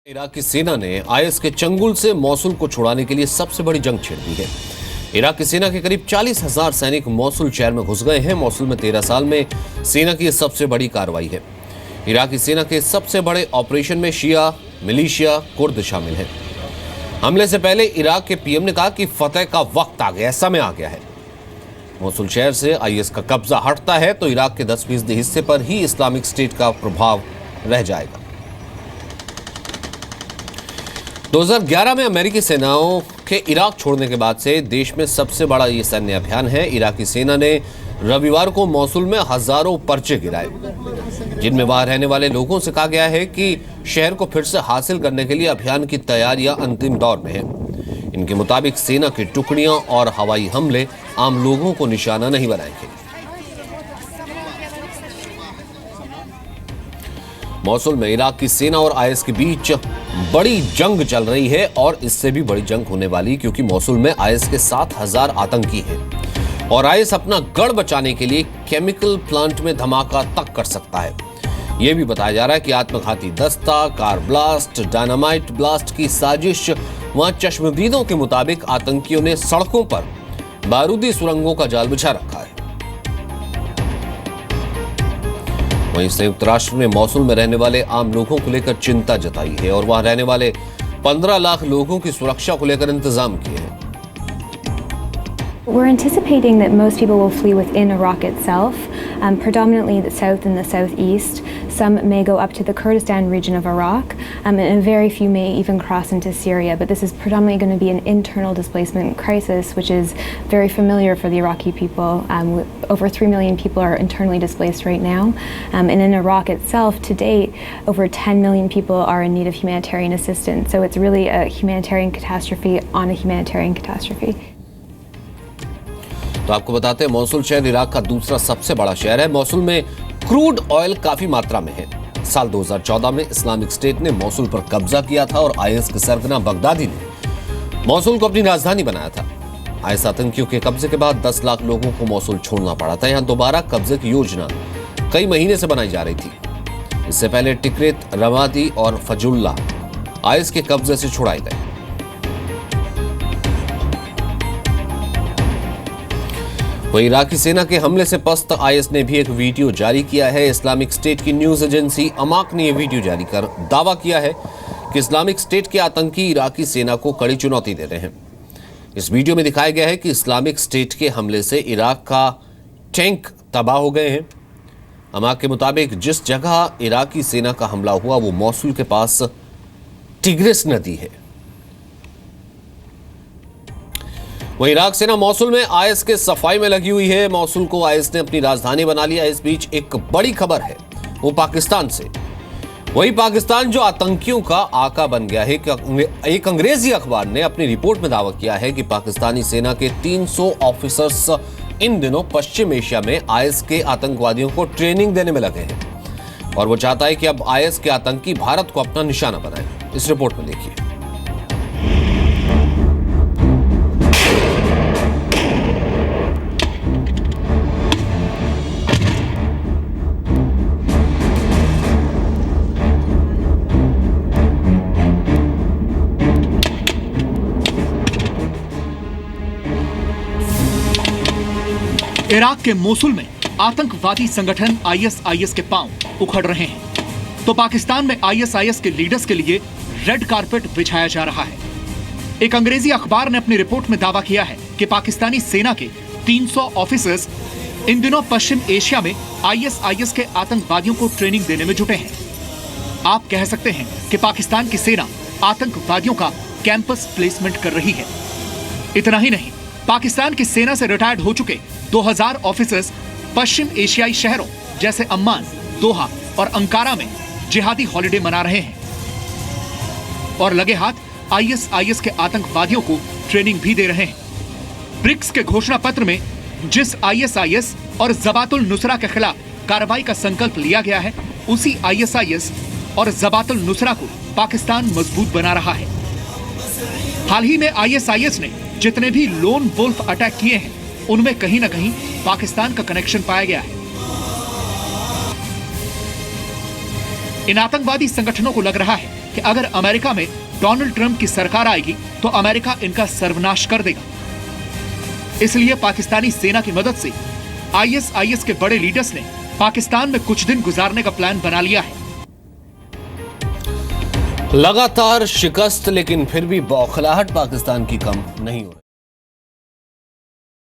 Iraq की सेना ने आईएस के चंगुल से मौसुल को छुड़ाने के लिए सबसे बड़ी जंग छेड़ दी है। इराक की सेना के करीब 40,000 सैनिक मौसुल शहर में घुस गए हैं। मौसुल में 13 साल में सेना की सबसे बड़ी कार्रवाई है। इराकी सेना के सबसे बड़े ऑपरेशन में शिया, मिलिशिया, कुर्द शामिल हैं। हमले से पहले इराक के पीएम ने कहा कि फतेह का वक्त आ गया, समय आ गया है। मौसुल शहर से आईएस का कब्जा हटता है तो इराक के 10% हिस्से पर ही इस्लामिक स्टेट का प्रभाव रह जाएगा। 2011 में अमेरिकी सेनाओं के इराक छोड़ने के बाद से देश में सबसे बड़ा ये सैन्य अभियान है। इराकी सेना ने रविवार को मौसुल में हजारों पर्चे गिराए, जिनमें वहां रहने वाले लोगों से कहा गया है कि शहर को फिर से हासिल करने के लिए अभियान की तैयारियां अंतिम दौर में हैं। इनके मुताबिक सेना की टुकड़ियां और हवाई हमले आम लोगों को निशाना नहीं बनाएंगे। मौसुल में इराक की सेना और आईएस के बीच बड़ी जंग चल रही है और इससे भी बड़ी जंग होने वाली, क्योंकि मौसुल में आईएस के 7,000 आतंकी हैं और आईएस अपना गढ़ बचाने के लिए केमिकल प्लांट में धमाका तक कर सकता है। यह भी बताया जा रहा है कि आत्मघाती दस्ता, कार ब्लास्ट, डायनामाइट ब्लास्ट की साजिश। वहां चश्मदीदों के मुताबिक आतंकियों ने सड़कों पर बारूदी सुरंगों का जाल बिछा रखा है। वहीं संयुक्त राष्ट्र ने मौसुल में रहने वाले आम लोगों को लेकर चिंता जताई है और वहां रहने वाले 15 लाख लोगों की सुरक्षा को लेकर इंतजाम किए हैं। We're anticipating that most people will flee within Iraq itself, predominantly the south and the southeast. Some may go up to the Kurdistan region of Iraq, and very few may even cross into Syria. But this is predominantly going to be an internal displacement crisis, which is very familiar for the Iraqi people. Over 3 million people are internally displaced right now. And in Iraq itself, to date, over 10 million people are in need of humanitarian assistance. So it's really a humanitarian catastrophe on a humanitarian catastrophe. तो आपको बताते हैं, मौसुल शहर Iraq का दूसरा सबसे बड़ा शहर है। मौसुल में क्रूड ऑयल काफी मात्रा में है। साल 2014 में इस्लामिक स्टेट ने मौसुल पर कब्जा किया था और आईएस के सरगना बगदादी ने मौसुल को अपनी राजधानी बनाया था। आईएस आतंकियों के कब्जे के बाद 10 लाख लोगों को मौसुल छोड़ना पड़ा था। यहां दोबारा कब्जे की योजना कई महीने से बनाई जा रही थी। इससे पहले टिकरित, रमादी और फजुल्ला आईएस के कब्जे से छुड़ाए गए। वहीं इराकी सेना के हमले से पस्त आईएस ने भी एक वीडियो जारी किया है। इस्लामिक स्टेट की न्यूज एजेंसी अमाक ने यह वीडियो जारी कर दावा किया है कि इस्लामिक स्टेट के आतंकी इराकी सेना को कड़ी चुनौती दे रहे हैं। इस वीडियो में दिखाया गया है कि इस्लामिक स्टेट के हमले से इराक का टैंक तबाह हो गए हैं। अमाक के मुताबिक जिस जगह इराकी सेना का हमला हुआ वो मौसुल के पास टिग्रिस नदी है। वहीं इराक सेना मौसुल में आईएस के सफाई में लगी हुई है। मौसुल को आईएस ने अपनी राजधानी बना लिया। इस बीच एक बड़ी खबर है, वो पाकिस्तान से। वहीं पाकिस्तान जो आतंकियों का आका बन गया है। एक अंग्रेजी अखबार ने अपनी रिपोर्ट में दावा किया है कि पाकिस्तानी सेना के 300 ऑफिसर्स इन दिनों पश्चिम एशिया में आईएस के आतंकवादियों को ट्रेनिंग देने में लगे हैं और वो चाहता है कि अब आईएस के आतंकी भारत को अपना निशाना बनाए। इस रिपोर्ट में देखिए। इराक के मोसुल में आतंकवादी संगठन आईएसआईएस के पांव उखड़ रहे हैं तो पाकिस्तान में आईएसआईएस के लीडर्स के लिए रेड कारपेट बिछाया जा रहा है। एक अंग्रेजी अखबार ने अपनी रिपोर्ट में दावा किया है कि पाकिस्तानी सेना के 300 ऑफिसर्स इन दिनों पश्चिम एशिया में आईएसआईएस के आतंकवादियों को ट्रेनिंग देने में जुटे हैं। आप कह सकते हैं कि पाकिस्तान की सेना आतंकवादियों का कैंपस प्लेसमेंट कर रही है। इतना ही नहीं, पाकिस्तान की सेना से रिटायर्ड हो चुके 2000 ऑफिसर्स पश्चिम एशियाई शहरों जैसे अम्मान, दोहा और अंकारा में जिहादी हॉलिडे मना रहे हैं और लगे हाथ आईएसआईएस के आतंकवादियों को ट्रेनिंग भी दे रहे हैं। ब्रिक्स के घोषणा पत्र में जिस आईएसआईएस और जबातुल नुसरा के खिलाफ कार्रवाई का संकल्प लिया गया है, उसी आईएसआईएस और जबातुल नुसरा को पाकिस्तान मजबूत बना रहा है। हाल ही में आईएसआईएस ने जितने भी लोन वुल्फ अटैक किए हैं, उनमें कहीं ना कहीं पाकिस्तान का कनेक्शन पाया गया है। इन आतंकवादी संगठनों को लग रहा है कि अगर अमेरिका में डोनाल्ड ट्रंप की सरकार आएगी तो अमेरिका इनका सर्वनाश कर देगा। इसलिए पाकिस्तानी सेना की मदद से आईएसआईएस के बड़े लीडर्स ने पाकिस्तान में कुछ दिन गुजारने का प्लान बना लिया है। लगातार शिकस्त, लेकिन फिर भी बौखलाहट पाकिस्तान की कम नहीं हो रही।